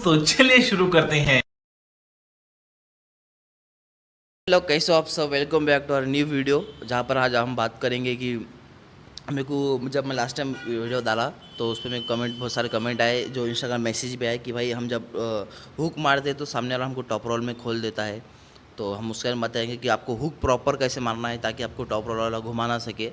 तो चलिए शुरू करते हैं। हेलो, कैसे हो आप सब। Welcome back to our new video, जहाँ पर आज हम बात करेंगे कि मेरे को जब मैं लास्ट टाइम वीडियो डाला तो उस पर मेरे कमेंट बहुत सारे कमेंट आए, जो इंस्टाग्राम मैसेज भी आए कि भाई हम जब हुक मारते हैं तो सामने वाला हमको टॉप रोल में खोल देता है। तो हम उसके बारे में बताएंगे कि आपको हुक प्रॉपर कैसे मारना है ताकि आपको टॉप रोल वाला घुमा ना सके।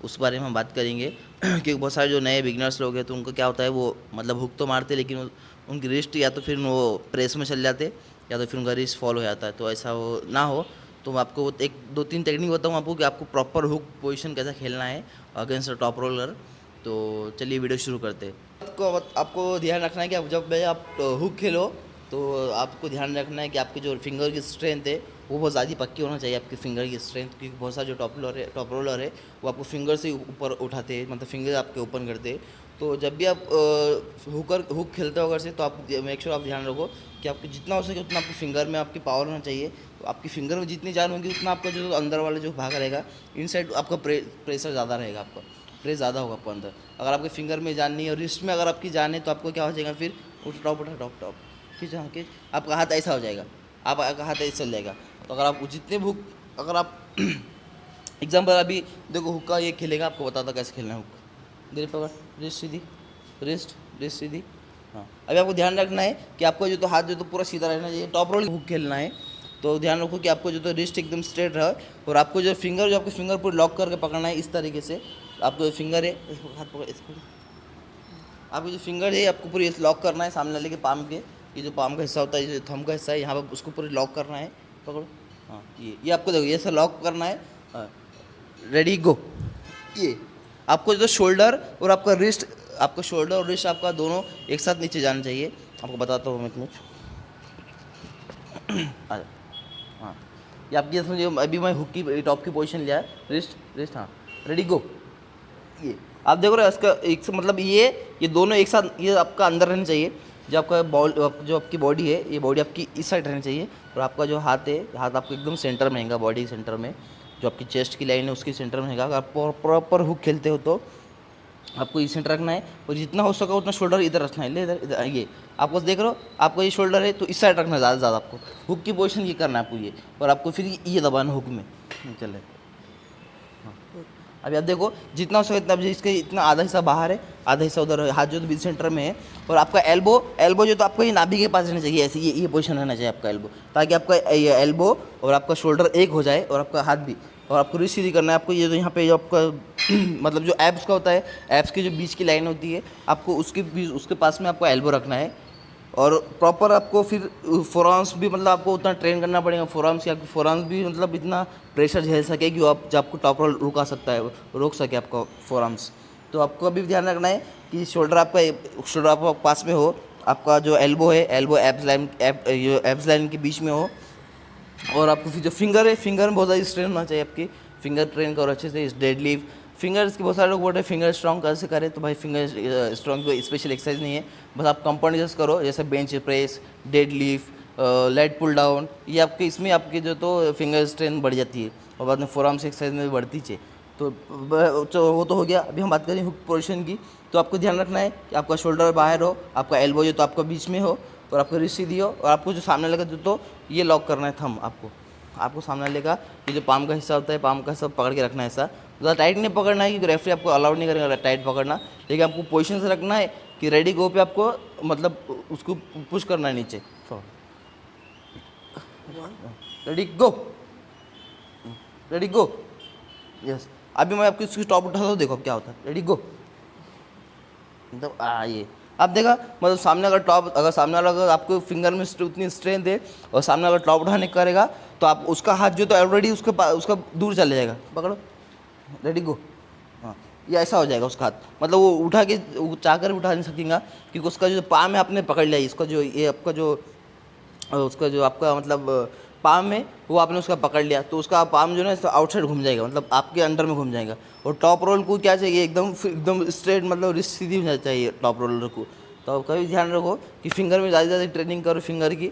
उस बारे में हम बात करेंगे क्योंकि बहुत सारे जो नए बिगनर्स लोग हैं तो उनको क्या होता है, वो मतलब हुक तो मारते लेकिन उनकी रिस्ट या तो फिर वो प्रेस में चल जाते या तो फिर उनका रिस्ट फॉल हो जाता है। तो ऐसा हो ना हो तो मैं आपको एक दो तीन टेक्निक बताऊँ आपको कि आपको प्रॉपर हुक पोजीशन कैसा खेलना है अगेंस्ट टॉप रोलर। तो चलिए वीडियो शुरू करते हैं। आपको ध्यान रखना है कि जब आप हुक खेलो तो आपको ध्यान रखना है कि आपकी जो फिंगर की स्ट्रेंथ है वो बहुत ज़्यादा पक्की होना चाहिए, आपकी फिंगर की स्ट्रेंथ। क्योंकि बहुत सारे जो टॉप रोलर है वो आपको फिंगर से ऊपर उठाते हैं, मतलब फिंगर आपके ओपन करते हैं। तो जब भी आप हुक खेलते हो अगर से, तो आप मेक श्योर आप ध्यान रखो कि आपको जितना हो सके उतना आपकी फिंगर में आपकी पावर होना चाहिए। तो आपकी फिंगर में जितनी जान होगी उतना आपका जो अंदर वाला जो भाग रहेगा, इनसाइड आपका प्रेशर ज़्यादा रहेगा, आपका प्रेस ज़्यादा होगा आपको अंदर। अगर आपके फिंगर में जान नहीं है और रिस्ट में अगर आपकी जान है तो आपको क्या हो जाएगा, फिर उठा टॉप टॉप खींच, हाँ खींच, आपका हाथ ऐसा हो जाएगा, आपका हाथ ऐसा चल जाएगा। तो अगर आप जितने भी हुक, अगर आप एग्जाम्पल अभी देखो हुक का ये खेलेगा, आपको बताता कैसे खेलना है हुक। धीरे पकड़, रिस्ट सीधी, रिस्ट सीधी। हाँ, अभी आपको ध्यान रखना है कि आपको जो तो हाथ जो तो पूरा सीधा रहना चाहिए। टॉप रोल हुक खेलना है तो ध्यान रखो कि आपको जो तो रिस्ट एकदम स्ट्रेट रहे और आपको जो आपके फिंगर पूरे लॉक करके पकड़ना है इस तरीके से। आपको जो फिंगर है इसको हाथ पकड़, इसको आपकी जो फिंगर है आपको पूरी लॉक करना है सामने वाले के पाम के। ये जो पाम का हिस्सा होता है, ये जो थंब का हिस्सा है, यहाँ पर उसको पूरी लॉक करना है। पकड़ो, हाँ ये आपको देखो ये ऐसा लॉक करना है। हाँ, रेडी गो। ये आपको जो शोल्डर और आपका रिस्ट, आपका शोल्डर और रिस्ट आपका दोनों एक साथ नीचे जाना चाहिए। आपको बताता हूँ मैं कुछ। हाँ, ये आपकी समझिए अभी मैं हुक की टॉप की पोजीशन लिया है, रिस्ट रिस्ट, हाँ रेडी गो। ये आप देखो रहे इसका एक मतलब ये दोनों एक साथ ये आपका अंदर रहना चाहिए। जो आपका जो आपकी बॉडी है, ये बॉडी आपकी इस साइड रहनी चाहिए और आपका जो हाथ है, हाथ आपको एकदम सेंटर में रहेगा, बॉडी सेंटर में। जो आपकी चेस्ट की लाइन है उसके सेंटर में रहेगा। अगर आप प्रॉपर हुक खेलते हो तो आपको इस सेंटर रखना है और जितना हो सका उतना शोल्डर इधर रखना है। ले इधर इधर ये आपको देख रहे हो, आपको ये शोल्डर है तो इस साइड रखना है ज़्यादा से ज़्यादा। आपको हुक की पोजीशन ये करना है आपको ये, और आपको फिर ये दबाना हुक में। चले, अभी आप देखो जितना हो सके इतना, इसके इतना आधा हिस्सा बाहर है, आधा हिस्सा उधर है, हाथ जो तो बीच सेंटर में है। और आपका एल्बो जो तो आपको ये नाभि के पास रहना चाहिए, ऐसे ये पोजीशन रहना चाहिए आपका एल्बो, ताकि आपका ये एल्बो और आपका शोल्डर एक हो जाए और आपका हाथ भी। और आपको रिस्ट सीधी करना है। आपको ये जो यहाँ पे जो आपका मतलब जो एब्स का होता है, एब्स के जो बीच की लाइन होती है, आपको उसके बीच उसके पास में आपको एल्बो रखना है। और प्रॉपर आपको फिर फोरआर्म्स भी मतलब आपको उतना ट्रेन करना पड़ेगा फोरआर्म्स की, आपकी फोरआर्म्स भी मतलब इतना प्रेशर झेल सके कि आप जब आपको टॉप रोल रुका सकता है, रोक सके आपका फोरआर्म्स। तो आपको अभी ध्यान रखना है कि शोल्डर आपका पास में हो, आपका जो एल्बो है, एल्बो एब्स लाइन के बीच में हो। और आपको फिर जो फिंगर है, फिंगर में बहुत ज़्यादा स्ट्रेन होना चाहिए आपकी। फिंगर ट्रेन करो अच्छे से, डेड लिफ्ट फिंगर्स के बहुत सारे लोग बोलते हैं फिंगर स्ट्रॉन्ग कैसे करें, तो भाई फिंगर स्ट्रॉन्ग कोई स्पेशल एक्सरसाइज नहीं है। बस आप कंपाउंड एक्सरसाइज करो, जैसे bench press, dead lift, lat pull down. ये आपके इसमें आपकी जो तो फिंगर स्ट्रेंथ बढ़ जाती है और बाद में फोरआर्म्स एक्सरसाइज में भी बढ़ती है। तो वो तो हो गया। अभी हम बात करें हुक पोजीशन की। तो आपको ध्यान रखना है कि आपका शोल्डर बाहर हो, आपका एल्बो जो तो आपका बीच में हो और आपको रिस्ट सीधी हो, और आपको जो सामने लगा तो ये लॉक करना है थंब। आपको सामने वाले का ये जो पाम का हिस्सा होता है, पाम का हिस्सा पकड़ के रखना है ऐसा। ज़्यादा टाइट नहीं पकड़ना है क्योंकि रेफरी आपको अलाउड नहीं करेगा टाइट पकड़ना, लेकिन आपको पोजीशन से रखना है कि रेडी गो पे आपको मतलब उसको पुश करना है नीचे। रेडी गो, रेडी गो, यस। अभी मैं आपकी उसकी टॉप उठाता हूँ, देखो क्या होता है। रेडी गो, मतलब ये आप देखा, मतलब सामने अगर सामने वाला अगर आपको फिंगर में उतनी स्ट्रेंथ है और सामने अगर टॉप उठाने करेगा तो आप उसका हाथ जो तो ऑलरेडी उसका दूर चले जाएगा। पकड़ो, रेडी गो, हाँ ये ऐसा हो जाएगा उसका हाथ, मतलब वो उठा के चाह कर उठा नहीं सकेगा क्योंकि उसका जो पाम है आपने पकड़ लिया। इसका जो ये आपका जो उसका जो आपका मतलब पाम है वो आपने उसका पकड़ लिया, तो उसका पाम जो है ना आउटसाइड घूम जाएगा, मतलब आपके अंडर में घूम जाएगा। और टॉप रोल को क्या चाहिए, एकदम स्ट्रेट, मतलब रिस्ट सीधी होना चाहिए टॉप रोलर को। तो कभी ध्यान रखो कि फिंगर में ज़्यादा ज़्यादा ट्रेनिंग करो फिंगर की।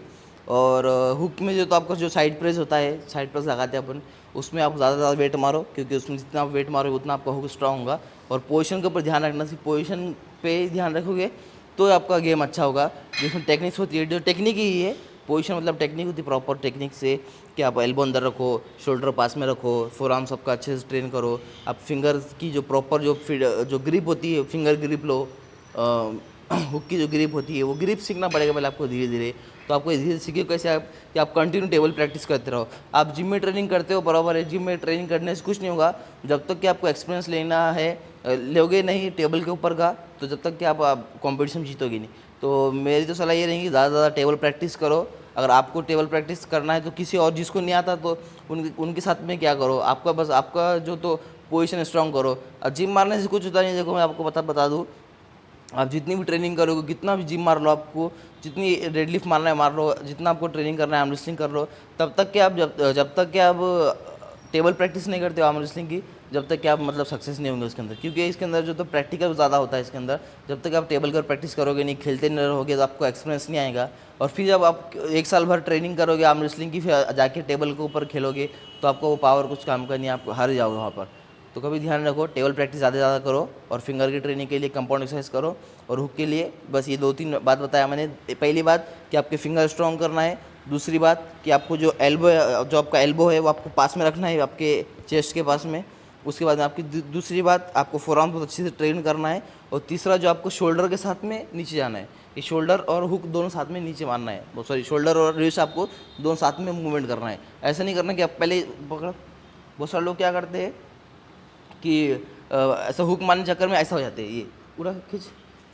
और हुक में जो तो आपका जो साइड प्रेस होता है, साइड प्रेस लगाते हैं अपन, उसमें आप ज़्यादा से ज़्यादा वेट मारो क्योंकि उसमें जितना आप वेट मारोगे उतना आपका हुक स्ट्रांग होगा। और पोजीशन के ऊपर ध्यान रखना, सिर्फ पोजीशन पे ही ध्यान रखोगे तो आपका गेम अच्छा होगा। जिसमें टेक्निक्स होती है, जो टेक्निक ही है, पोजीशन मतलब टेक्निक होती है, प्रॉपर टेक्निक से कि आप एल्बो अंदर रखो, शोल्डर पास में रखो, फोर आर्म सबका अच्छे से ट्रेन करो, आप फिंगर्स की जो प्रॉपर जो ग्रिप होती है, फिंगर ग्रिप लो, हुक की जो ग्रिप होती है वो ग्रिप सीखना पड़ेगा पहले आपको धीरे धीरे। तो आपको धीरे सीखिए कैसे आप कि आप कंटिन्यू टेबल प्रैक्टिस करते रहो। आप जिम में ट्रेनिंग करते हो बराबर है, जिम में ट्रेनिंग करने से कुछ नहीं होगा जब तक कि आपको एक्सपीरियंस लेना है, लोगे नहीं टेबल के ऊपर का, तो जब तक कि आप कॉम्पिटिशन जीतोगे नहीं। तो मेरी तो सलाह ये रहेगी ज़्यादा से ज़्यादा टेबल प्रैक्टिस करो। अगर आपको टेबल प्रैक्टिस करना है तो किसी और जिसको नहीं आता तो उनके साथ में क्या करो, आपका बस आपका जो तो पोजीशन स्ट्रांग करो। और जिम मारने से कुछ होता नहीं, देखो मैं आपको बता दूँ, आप जितनी भी ट्रेनिंग करोगे, कितना भी जिम मार लो, आपको जितनी डेडलिफ्ट मारना है मार लो, जितना आपको ट्रेनिंग करना है आर्म रेसलिंग कर लो, तब तक कि आप जब तक कि आप टेबल प्रैक्टिस नहीं करते हो आर्म रेसलिंग की, जब तक कि आप मतलब सक्सेस नहीं होंगे उसके अंदर। क्योंकि इसके अंदर जो तो प्रैक्टिकल ज़्यादा होता है इसके अंदर। जब तक आप टेबल पर प्रैक्टिस करोगे नहीं, खेलते नहीं रहोगे, तो आपको एक्सपीरियंस नहीं आएगा। और फिर जब आप 1 साल भर ट्रेनिंग करोगे आर्म रेसलिंग की, फिर जाके टेबल के ऊपर खेलोगे, तो आपको वो पावर कुछ काम का नहीं, आप हार जाओगे वहाँ पर। तो कभी ध्यान रखो, टेबल प्रैक्टिस ज़्यादा से ज़्यादा करो, और फिंगर की ट्रेनिंग के लिए कंपाउंड एक्सरसाइज करो, और हुक के लिए बस ये 2-3 बात बताया मैंने। पहली बात कि आपके फिंगर स्ट्रॉन्ग करना है, दूसरी बात कि आपको जो आपका एल्बो है वो आपको पास में रखना है, आपके चेस्ट के पास में। उसके बाद में आपकी दूसरी बात, आपको फोरआर्म बहुत अच्छे से ट्रेन करना है, और तीसरा जो आपको शोल्डर के साथ में नीचे जाना है, ये शोल्डर और हुक दोनों साथ में नीचे मारना है, सॉरी शोल्डर और रिस्ट आपको दोनों साथ में मूवमेंट करना है। ऐसा नहीं करना कि आप पहले पकड़, बहुत सारे लोग क्या करते हैं कि ऐसा हुक मारने के चक्कर में ऐसा हो जाते हैं, ये पूरा खींच,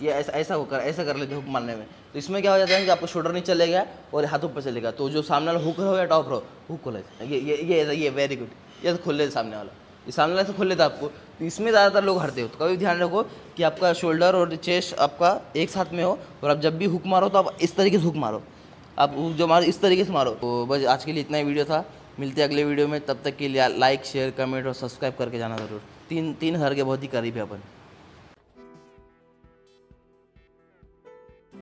ये ऐसा कर लेते हुक मारने में। तो इसमें क्या हो जाता है कि आपको शोल्डर नहीं चलेगा और हाथ ऊपर चलेगा, तो जो सामने वाला हुक रहो या टॉप रहो, हुक खोले, ये वेरी गुड, ये तो खोल लेते सामने वाला, ये सामने वाला से खोल लेता आपको। तो इसमें ज़्यादातर लोग हरते हो। तो कभी ध्यान रखो कि आपका शोल्डर और चेस्ट आपका एक साथ में हो, और आप जब भी हुक मारो तो आप इस तरीके से हुक मारो, आप हुक जो मारो इस तरीके से मारो। तो बस आज के लिए इतना ही वीडियो था, मिलते हैं अगले वीडियो में, तब तक के लिए लाइक शेयर कमेंट और सब्सक्राइब करके जाना ज़रूर। 3,000 के बहुत ही करीब है अपन।